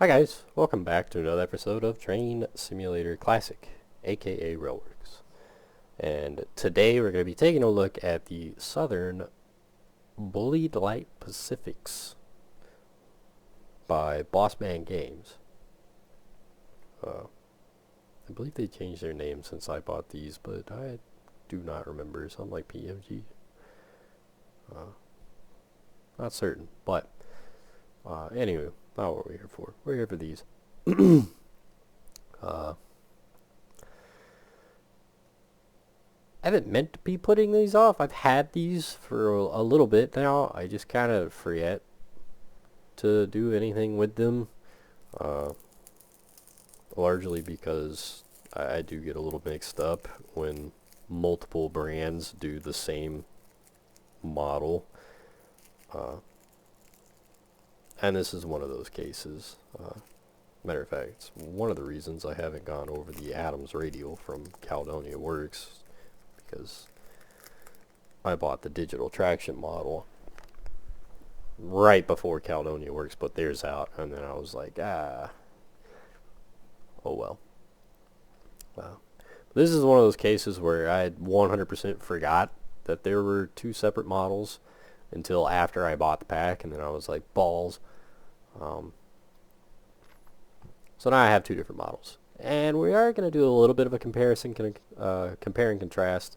Hi guys, welcome back to another episode of Train Simulator Classic, aka Railworks. And today we're going to be taking a look at the Southern Bulleid Light Pacifics by Bossman Games. I believe they changed their name since I bought these, but I do not remember. Something like BMG. Not certain, but anyway, not what we're here for. We're here for these. I haven't meant to be putting these off. I've had these for a little bit now. I just kind of forget to do anything with them. Largely because I do get a little mixed up when multiple brands do the same model. And this is one of those cases. Matter of fact, it's one of the reasons I haven't gone over the Adams radial from Caledonia Works, because I bought the digital traction model right before Caledonia Works put theirs out, and then I was like, oh well. This is one of those cases where I 100% forgot that there were two separate models until after I bought the pack, and then I was like, balls. So now I have two different models, and we are going to do a little bit of a comparison, compare and contrast,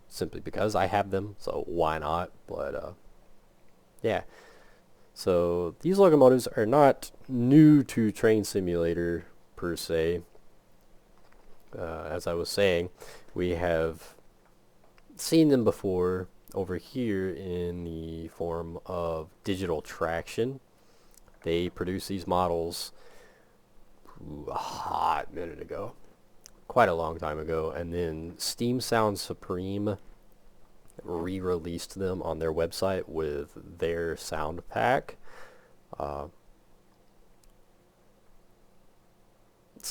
simply because I have them, so why not? But yeah, so these locomotives are not new to Train Simulator per se. As I was saying, we have seen them before over here in the form of digital traction. They produced these models a hot minute ago, quite a long time ago, and then Steam Sound Supreme re-released them on their website with their sound pack. So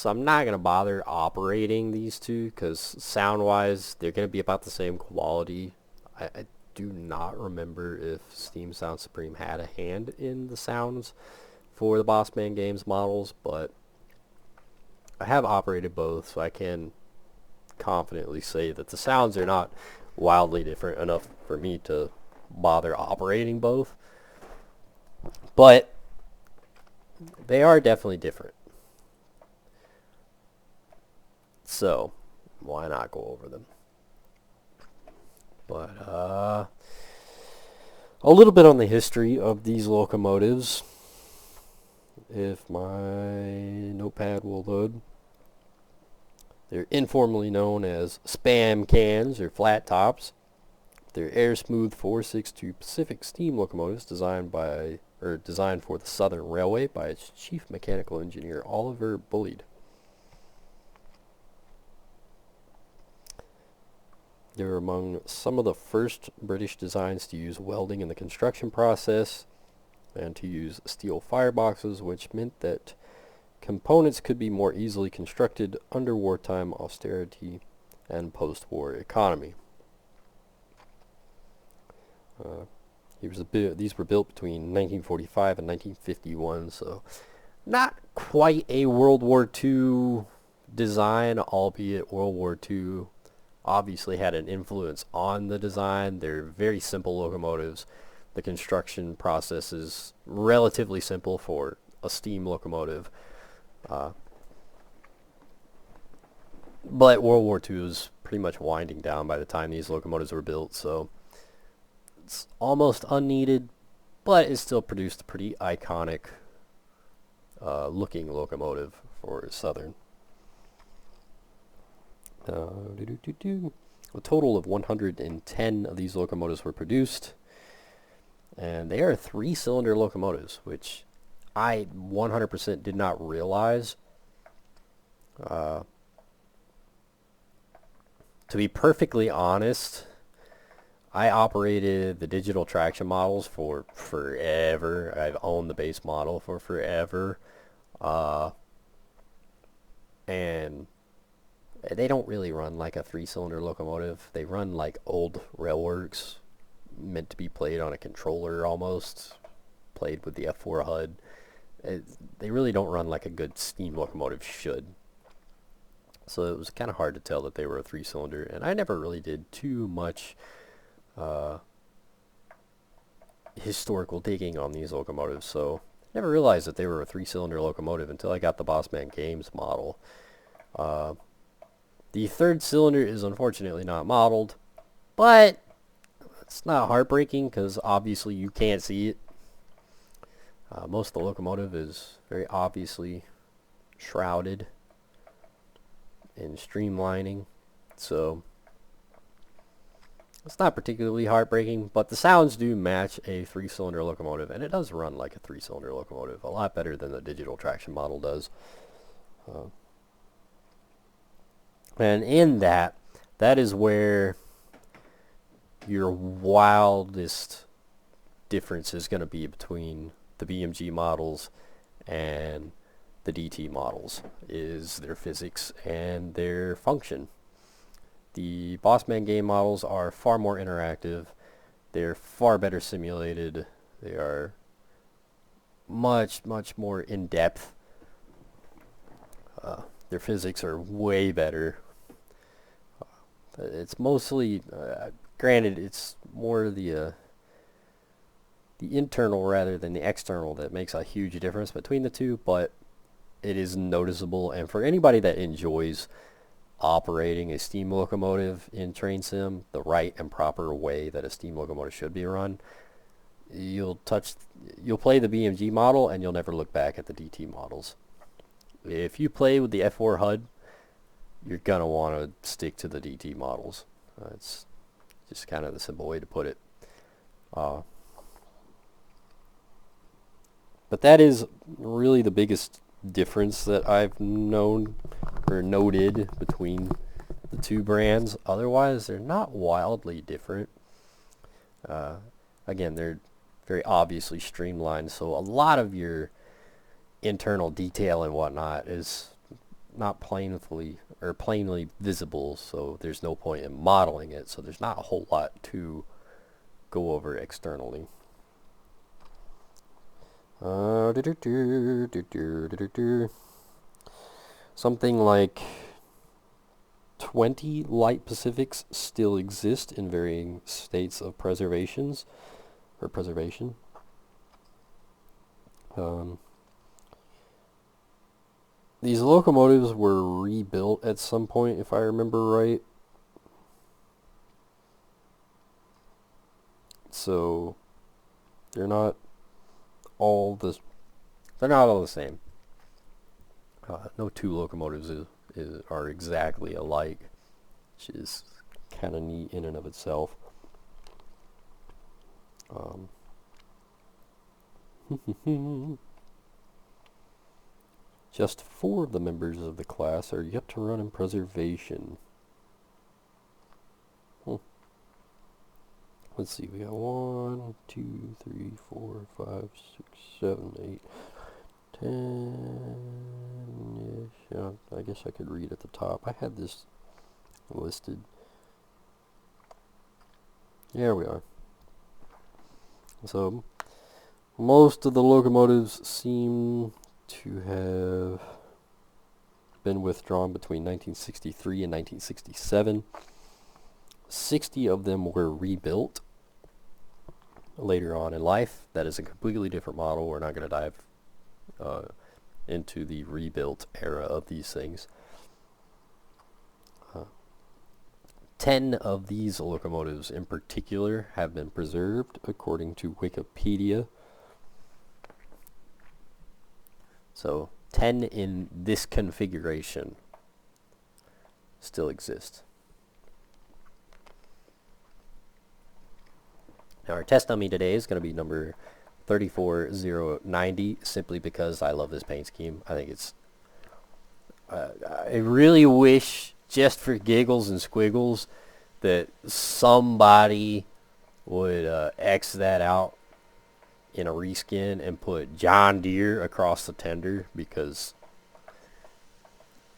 I'm not going to bother operating these two because sound-wise they're going to be about the same quality. I do not remember if Steam Sound Supreme had a hand in the sounds for the Bossman Games models, but I have operated both, so I can confidently say that the sounds are not wildly different enough for me to bother operating both. But they are definitely different. So, why not go over them? But, a little bit on the history of these locomotives, if my notepad will load. They're informally known as spam cans or flat tops. They're air smooth 462 Pacific steam locomotives designed for the Southern Railway by its chief mechanical engineer Oliver Bulleid. They were among some of the first British designs to use welding in the construction process and to use steel fireboxes, which meant that components could be more easily constructed under wartime austerity and post-war economy. These were built between 1945 and 1951, so not quite a World War II design, albeit World War II obviously had an influence on the design. They're very simple locomotives. The construction process is relatively simple for a steam locomotive. But World War II was pretty much winding down by the time these locomotives were built, so it's almost unneeded, but it still produced a pretty iconic looking locomotive for Southern. A total of 110 of these locomotives were produced, and they are 3-cylinder locomotives, which I 100% did not realize. To be perfectly honest, I operated the digital traction models for forever. I've owned the base model for forever. And they don't really run like a 3-cylinder locomotive. They run like old railworks, meant to be played on a controller almost, played with the F4 HUD. they really don't run like a good steam locomotive should. So it was kind of hard to tell that they were a 3-cylinder, and I never really did too much historical digging on these locomotives, so never realized that they were a 3-cylinder locomotive until I got the Bossman Games model. The 3rd cylinder is unfortunately not modeled, but it's not heartbreaking because obviously you can't see it. Most of the locomotive is very obviously shrouded in streamlining, so it's not particularly heartbreaking, but the sounds do match a 3-cylinder locomotive, and it does run like a 3-cylinder locomotive, a lot better than the digital traction model does. And in that is where your wildest difference is going to be between the BMG models and the DT models, is their physics and their function. The Bossman game models are far more interactive. They're far better simulated. They are much, much more in-depth. Their physics are way better. It's mostly, granted, it's more the internal rather than the external that makes a huge difference between the two, but it is noticeable. And for anybody that enjoys operating a steam locomotive in train sim the right and proper way that a steam locomotive should be run, you'll play the BMG model and you'll never look back at the DT models. If you play with the F4 HUD, you're gonna want to stick to the DT models. It's just kind of the simple way to put it. But that is really the biggest difference that I've known or noted between the two brands. Otherwise, they're not wildly different. Again, they're very obviously streamlined, so a lot of your internal detail and whatnot is not plainly visible, so there's no point in modeling it, so there's not a whole lot to go over externally. Something like 20 Light Pacifics still exist in varying states of preservation. These locomotives were rebuilt at some point, if I remember right. So they're not all the same. No two locomotives are exactly alike, which is kind of neat in and of itself. Just 4 of the members of the class are yet to run in preservation. Let's see, we got 1, 2, 3, 4, 5, 6, 7, 8, 10-ish. Yeah, I guess I could read at the top. I had this listed. There we are. So, most of the locomotives seem to have been withdrawn between 1963 and 1967. 60 of them were rebuilt later on in life. That is a completely different model. We're not going to dive into the rebuilt era of these things. 10 of these locomotives in particular have been preserved according to Wikipedia. So 10 in this configuration still exist. Now our test dummy today is going to be number 34090, simply because I love this paint scheme. I think it's I really wish, just for giggles and squiggles, that somebody would X that out in a reskin and put John Deere across the tender, because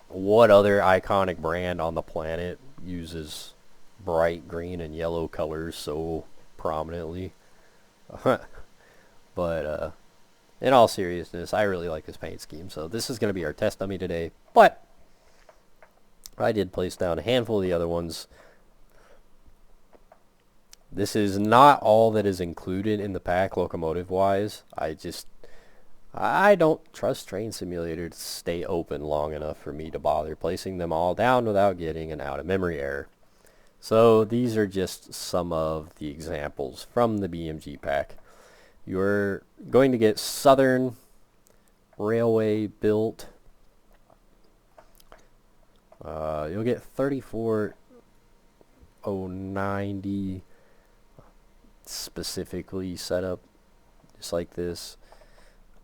what other iconic brand on the planet uses bright green and yellow colors so prominently? But in all seriousness, I really like this paint scheme, so this is going to be our test dummy today, but I did place down a handful of the other ones. This is not all that is included in the pack locomotive-wise. I don't trust Train Simulator to stay open long enough for me to bother placing them all down without getting an out-of-memory error. So these are just some of the examples from the BMG pack. You're going to get Southern Railway built. You'll get 34090 specifically set up just like this.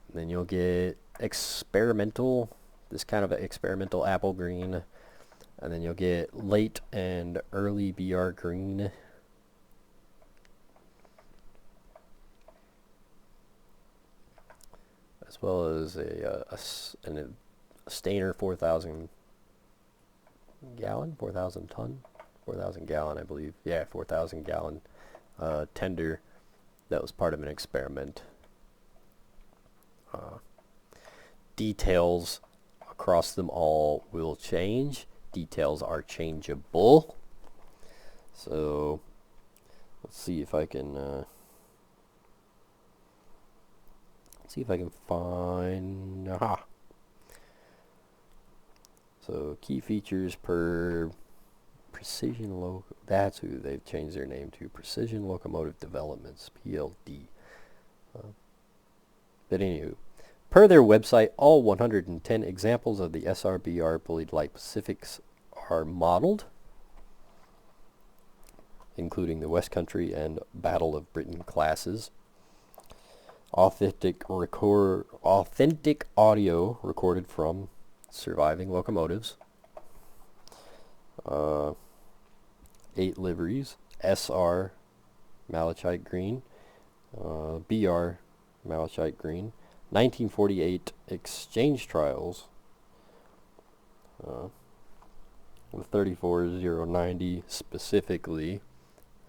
And then you'll get experimental, this kind of experimental apple green. And then you'll get late and early BR green. As well as a Stainer 4,000 gallon, 4,000 ton, 4,000 gallon, I believe. Yeah, 4,000 gallon tender that was part of an experiment. Details across them all will change. Details are changeable. So let's see if I can find, aha. So key features per Precision that's who they've changed their name to, Precision Locomotive Developments, PLD. But anywho, per their website, all 110 examples of the SRBR Bulleid Light Pacifics are modeled, including the West Country and Battle of Britain classes. Authentic audio recorded from surviving locomotives. 8 liveries: SR malachite green, BR malachite green, 1948 exchange trials, with 34090 specifically,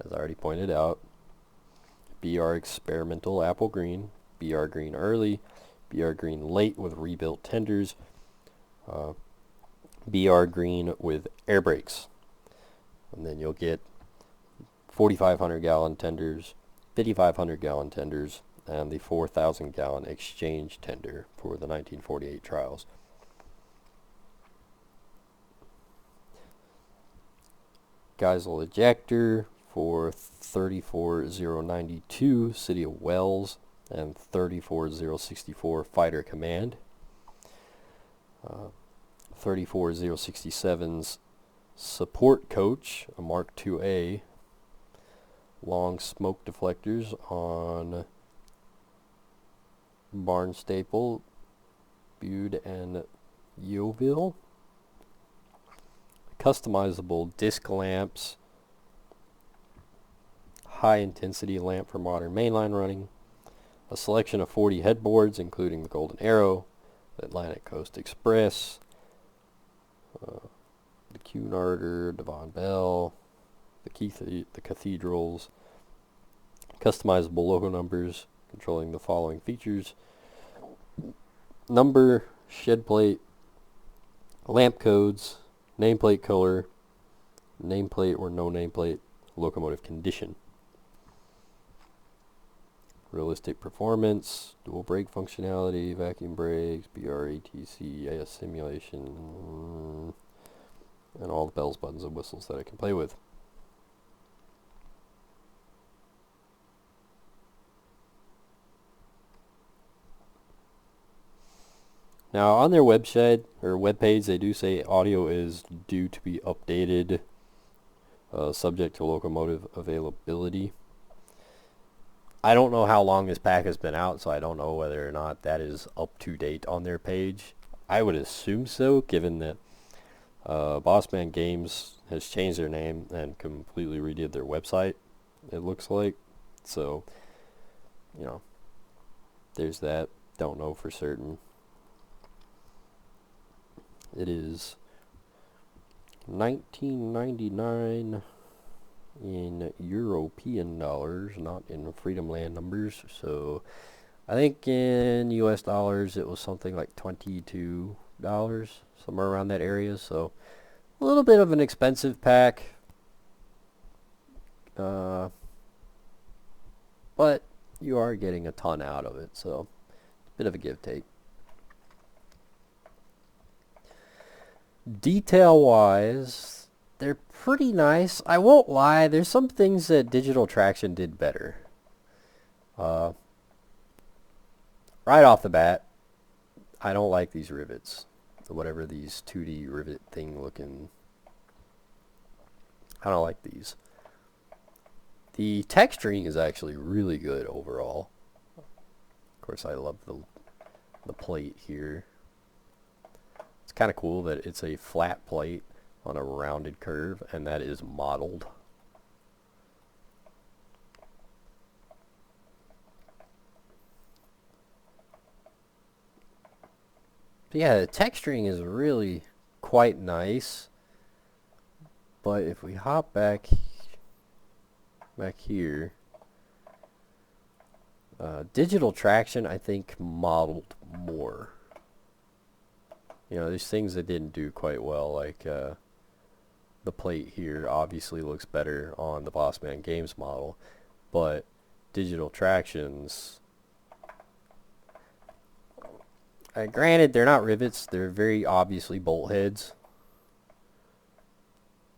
as I already pointed out, BR experimental apple green, BR green early, BR green late with rebuilt tenders, BR green with air brakes. And then you'll get 4,500 gallon tenders, 5,500 gallon tenders, and the 4,000 gallon exchange tender for the 1948 trials. Geisel ejector for 34092 City of Wells and 34064 Fighter Command. 34067's support coach, a Mark IIA, long smoke deflectors on Barnstaple, Bude, and Yeovil. Customizable disc lamps, high intensity lamp for modern mainline running, a selection of 40 headboards including the Golden Arrow, the Atlantic Coast Express, the Cunarder, Devon Bell, the Cathedrals, customizable logo numbers controlling the following features: number, shed plate, lamp codes, nameplate color, nameplate or no nameplate, locomotive condition. Realistic performance, dual brake functionality, vacuum brakes, BRATC, AS simulation, and all the bells, buttons, and whistles that I can play with. Now on their website or webpage, they do say audio is due to be updated, subject to locomotive availability. I don't know how long this pack has been out, so I don't know whether or not that is up to date on their page. I would assume so, given that Bossman Games has changed their name and completely redid their website, it looks like. So, you know, there's that. Don't know for certain. It is $19.99 in European dollars, not in Freedom Land numbers. So I think in US dollars it was something like $22, somewhere around that area. So a little bit of an expensive pack, but you are getting a ton out of it. So bit of a give take. Detail wise, they're pretty nice. I won't lie, there's some things that Digital Traction did better. Right off the bat, I don't like these rivets. Whatever these 2D rivet thing looking. I don't like these. The texturing is actually really good overall. Of course, I love the plate here. It's kind of cool that it's a flat plate on a rounded curve, and that is modeled. But yeah, the texturing is really quite nice. But if we hop back here, Digital Traction, I think, modeled more. You know, there's things that didn't do quite well, like the plate here obviously looks better on the Bossman Games model, but Digital Tractions, granted, they're not rivets, they're very obviously bolt heads.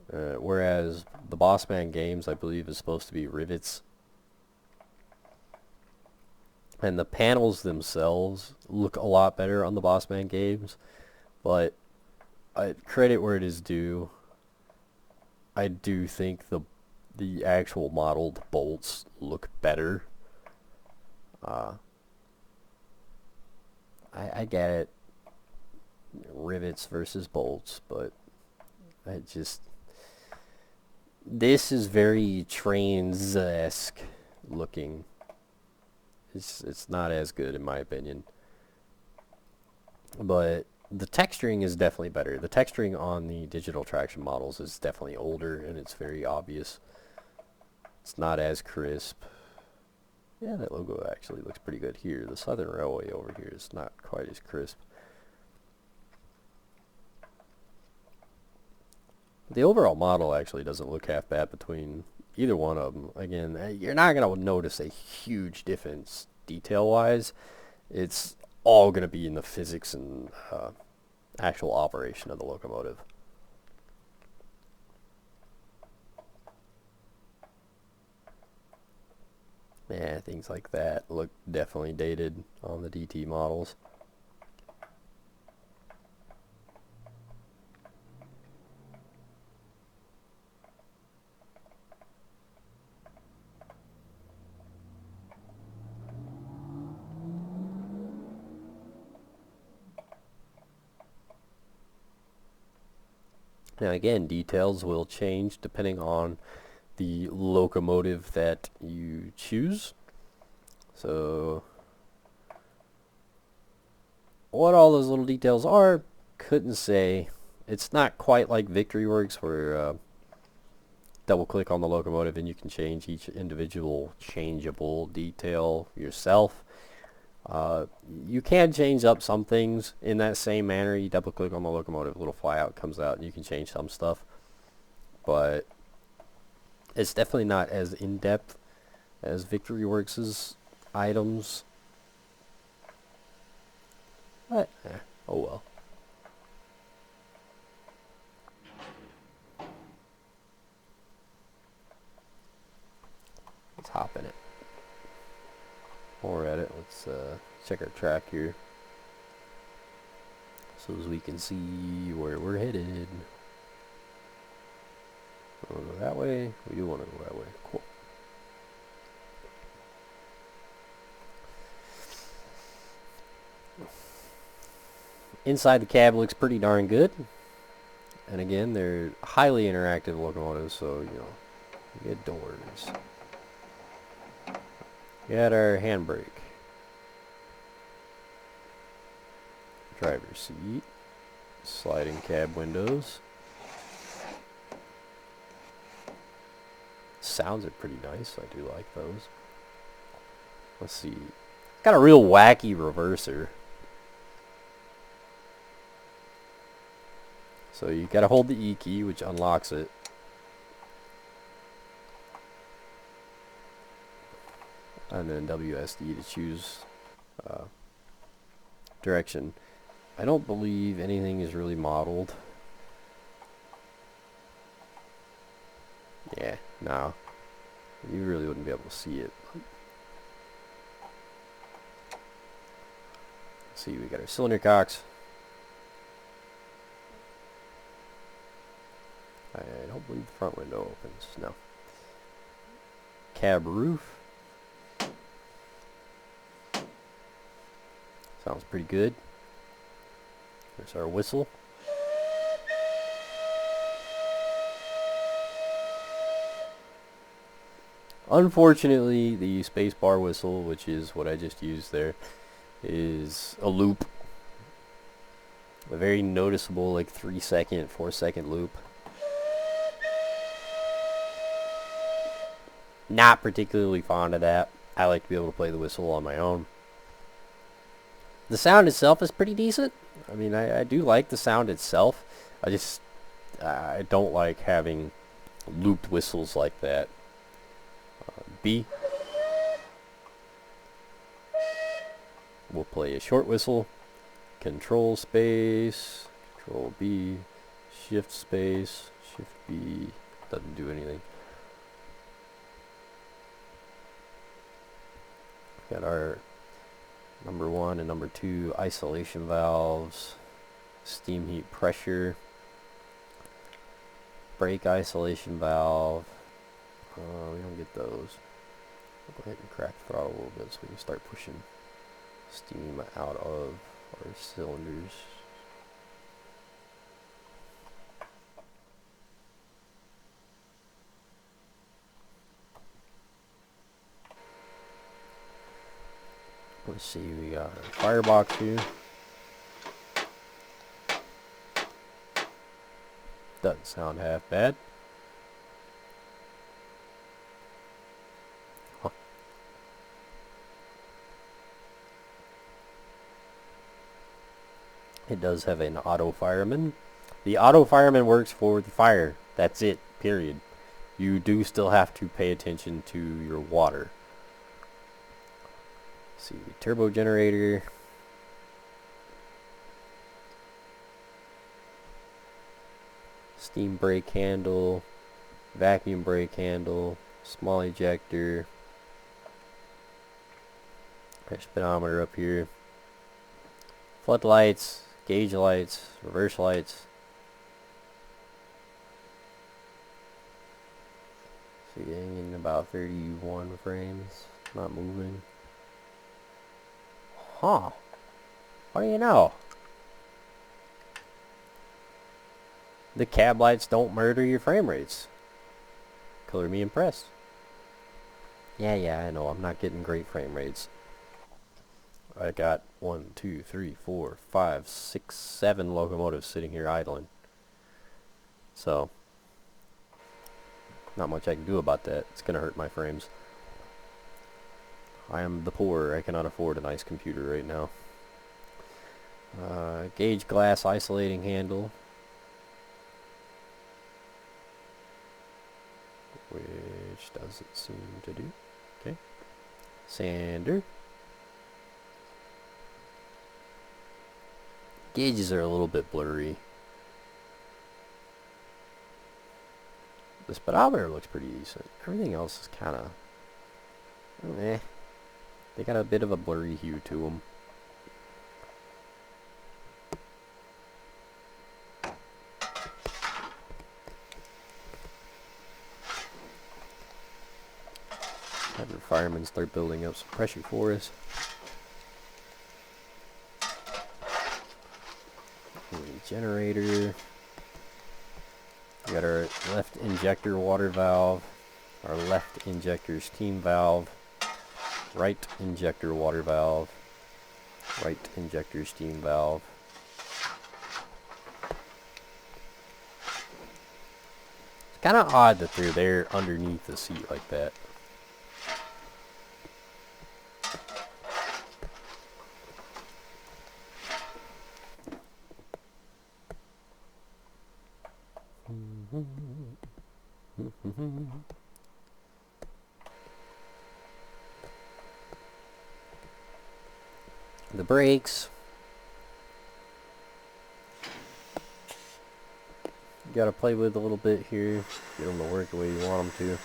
Whereas the Bossman Games, I believe, is supposed to be rivets. And the panels themselves look a lot better on the Bossman Games. But credit where it is due, I do think the actual modeled bolts look better. I get it, rivets versus bolts, but I just, this is very Trains-esque looking. It's not as good in my opinion. But the texturing is definitely better. The texturing on the Digital Traction models is definitely older, and it's very obvious. It's not as crisp. Yeah, that logo actually looks pretty good here. The Southern Railway over here is not quite as crisp. The overall model actually doesn't look half bad between either one of them. Again, you're not going to notice a huge difference detail-wise. It's all going to be in the physics and actual operation of the locomotive. Yeah, things like that look definitely dated on the DT models. Now again, details will change depending on the locomotive that you choose. So what all those little details are, couldn't say. It's not quite like Victory Works where double click on the locomotive and you can change each individual changeable detail yourself. You can change up some things in that same manner. You double click on the locomotive, a little flyout comes out, and you can change some stuff. But it's definitely not as in-depth as Victory Works' items. But, oh well. Let's hop in it. While we're at it, let's check our track here, so as we can see where we're headed. We want to go that way. We do want to go that way. Cool. Inside the cab looks pretty darn good. And again, they're highly interactive locomotives, so, you know, you get doors. We got our handbrake. Driver's seat. Sliding cab windows. Sounds are pretty nice. I do like those. Let's see. Got a real wacky reverser. So you gotta hold the E key, which unlocks it. And then WSD to choose direction. I don't believe anything is really modeled. Yeah, no. You really wouldn't be able to see it. Let's see, we got our cylinder cocks. I don't believe the front window opens. No. Cab roof. Sounds pretty good. There's our whistle. Unfortunately, the spacebar whistle, which is what I just used there, is a loop. A very noticeable, like 3-second, 4-second loop. Not particularly fond of that. I like to be able to play the whistle on my own. The sound itself is pretty decent. I mean, I do like the sound itself. I don't like having looped whistles like that. B. We'll play a short whistle. Control space. Control B. Shift space. Shift B. Doesn't do anything. Got our number 1 and number 2 isolation valves, steam heat pressure, brake isolation valve. We don't get those. I'll go ahead and crack the throttle a little bit so we can start pushing steam out of our cylinders. Let's see, we got our firebox here. Doesn't sound half bad. Huh. It does have an auto fireman. The auto fireman works for the fire. That's it, period. You do still have to pay attention to your water. See, turbo generator. Steam brake handle. Vacuum brake handle. Small ejector. Our speedometer up here. Floodlights. Gauge lights. Reverse lights. See, in about 31 frames. Not moving. Huh. What do you know? The cab lights don't murder your frame rates. Color me impressed. Yeah, I know. I'm not getting great frame rates. I got 1, 2, 3, 4, 5, 6, 7 locomotives sitting here idling. So, not much I can do about that. It's going to hurt my frames. I am the poor. I cannot afford a nice computer right now. Gauge glass isolating handle, which does it seem to do. Okay. Sander. Gauges are a little bit blurry. The speedometer looks pretty decent. Everything else is kind of eh. They got a bit of a blurry hue to them. Have the firemen start building up some pressure for us. Generator. We got our left injector water valve, our left injector steam valve, right injector water valve, right injector steam valve. It's kind of odd that they're there underneath the seat like that. The brakes. You gotta play with a little bit here. Get them to work the way you want them to.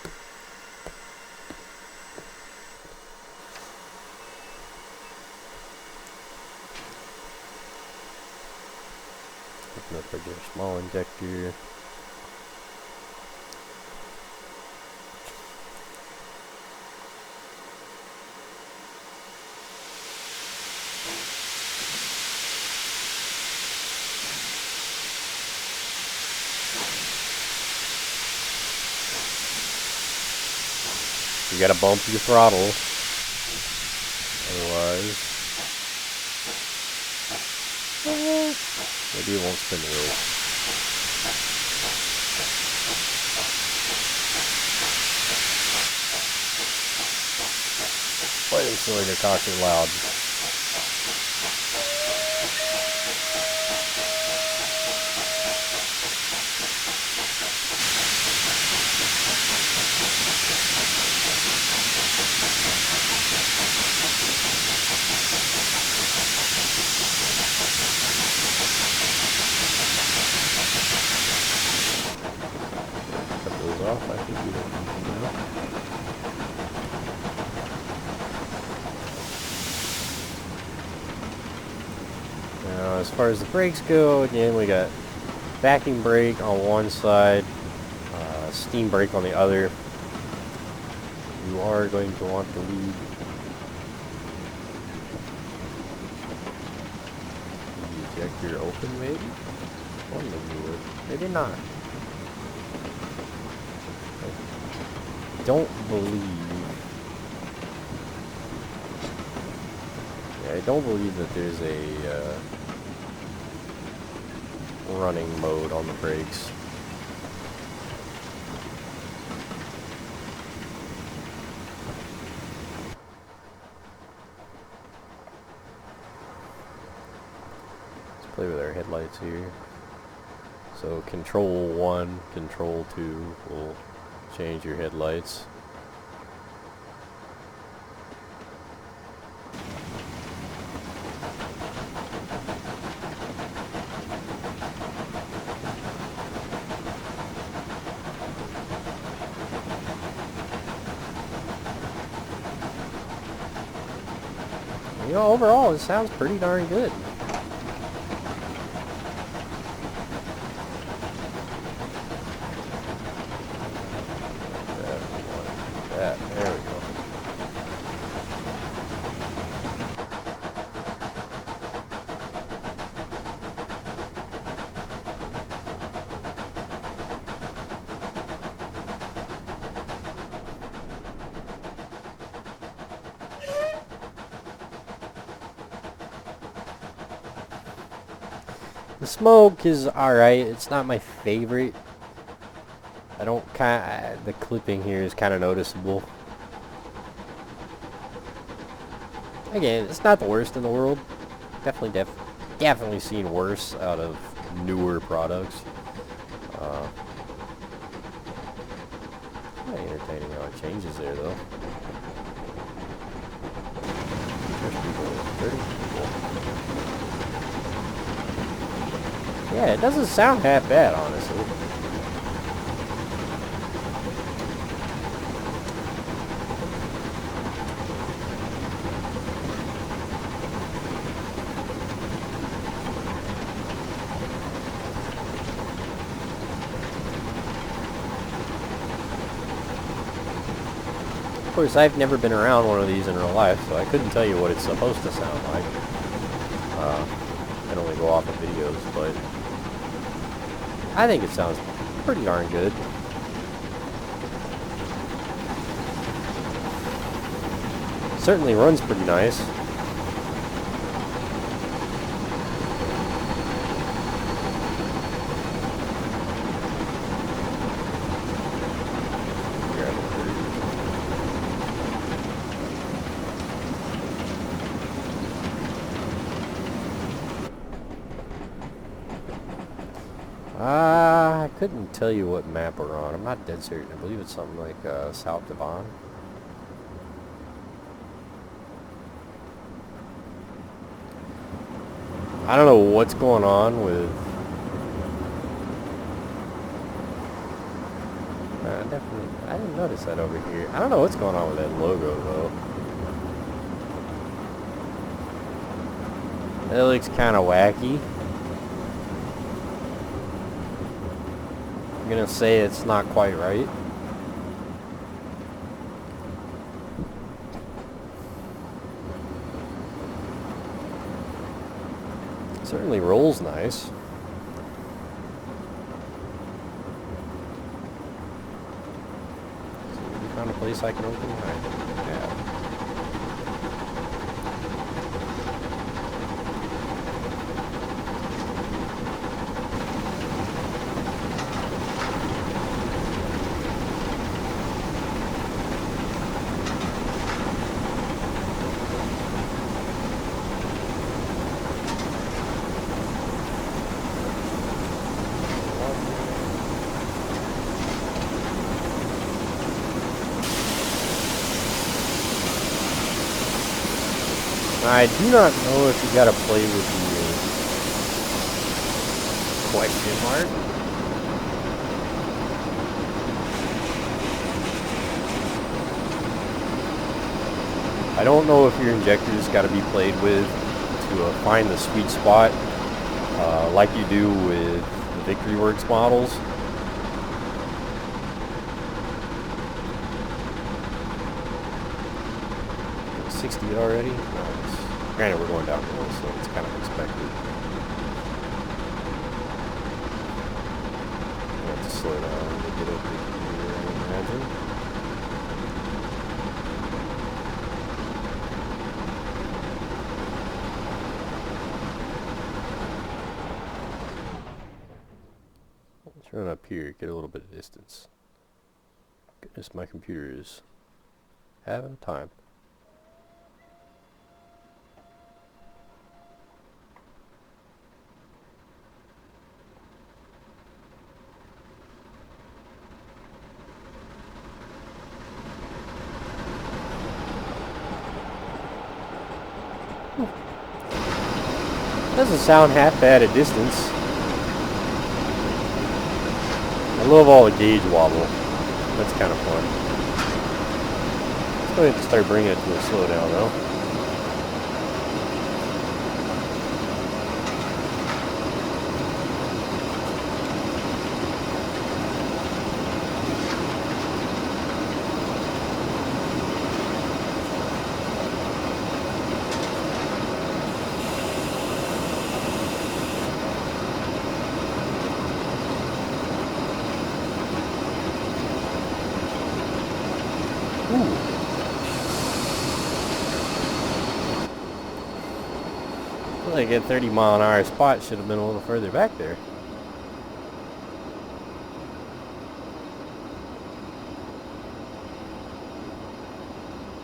Open up your small injector. You gotta bump your throttle, otherwise maybe it won't spin the wheel. Why is cylinder caution loud? Cut those off, I think you don't need them now. Now, as far as the brakes go, again, we got vacuum brake on one side, steam brake on the other. You are going to want to leave the ejector open, maybe? One of you would. Maybe not. I don't believe... Yeah, I don't believe that there's a running mode on the brakes. Let's play with our headlights here. So control 1, control 2 will change your headlights. You know, overall, it sounds pretty darn good. There we go. The smoke is alright. It's not my favorite. I don't the clipping here is kind of noticeable. Again, it's not the worst in the world. Definitely seen worse out of newer products. Kind of entertaining how it changes there, though. There's people, 30 people. Yeah, it doesn't sound half bad, honestly. Of course, I've never been around one of these in real life, so I couldn't tell you what it's supposed to sound like. I can only go off of videos, but I think it sounds pretty darn good. Certainly runs pretty nice. I couldn't tell you what map we're on. I'm not dead certain. I believe it's something like South Devon. I don't know what's going on with... definitely, I didn't notice that over here. I don't know what's going on with that logo though. That looks kind of wacky. I'm gonna say it's not quite right. Certainly rolls nice. Found a place I can open? Yeah. I do not know if you gotta play with the question mark. I don't know if your injector's gotta be played with to find the sweet spot, like you do with the Victory Works models. Already? Nice. Granted, we're going downhill, so it's kind of expected. I have to slow down to get up here, I imagine. Let's run up here, get a little bit of distance. Goodness, my computer is having time. Doesn't sound half bad at distance. I love all the gauge wobble. That's kind of fun. Let's go ahead and start bringing it to a slowdown though. Like a 30-mile-an-hour spot should have been a little further back there.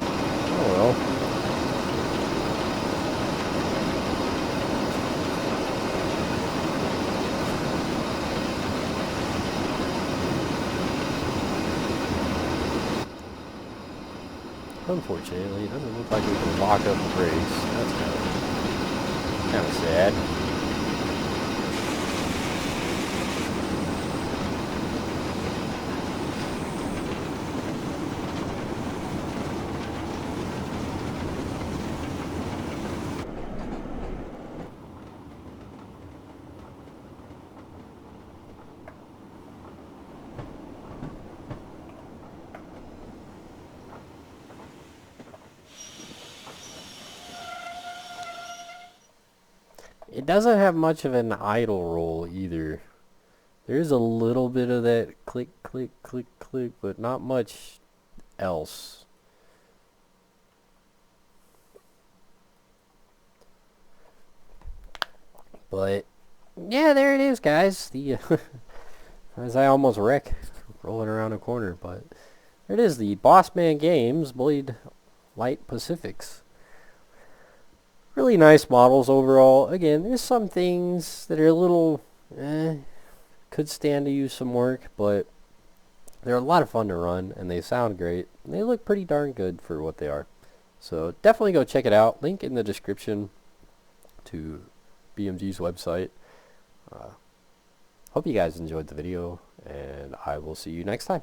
Oh well. Unfortunately, it doesn't look like we can lock up the brakes. That's kind of sad. It doesn't have much of an idle roll either. There's a little bit of that click, click, click, click, but not much else. But yeah, there it is, guys. The as I almost wreck rolling around a corner, but there it is. The Bossman Games Bulleid Light Pacifics. Really nice models overall. Again, there's some things that are a little could could stand to use some work, but they're a lot of fun to run, and they sound great. And they look pretty darn good for what they are. So definitely go check it out. Link in the description to BMG's website. Hope you guys enjoyed the video, and I will see you next time.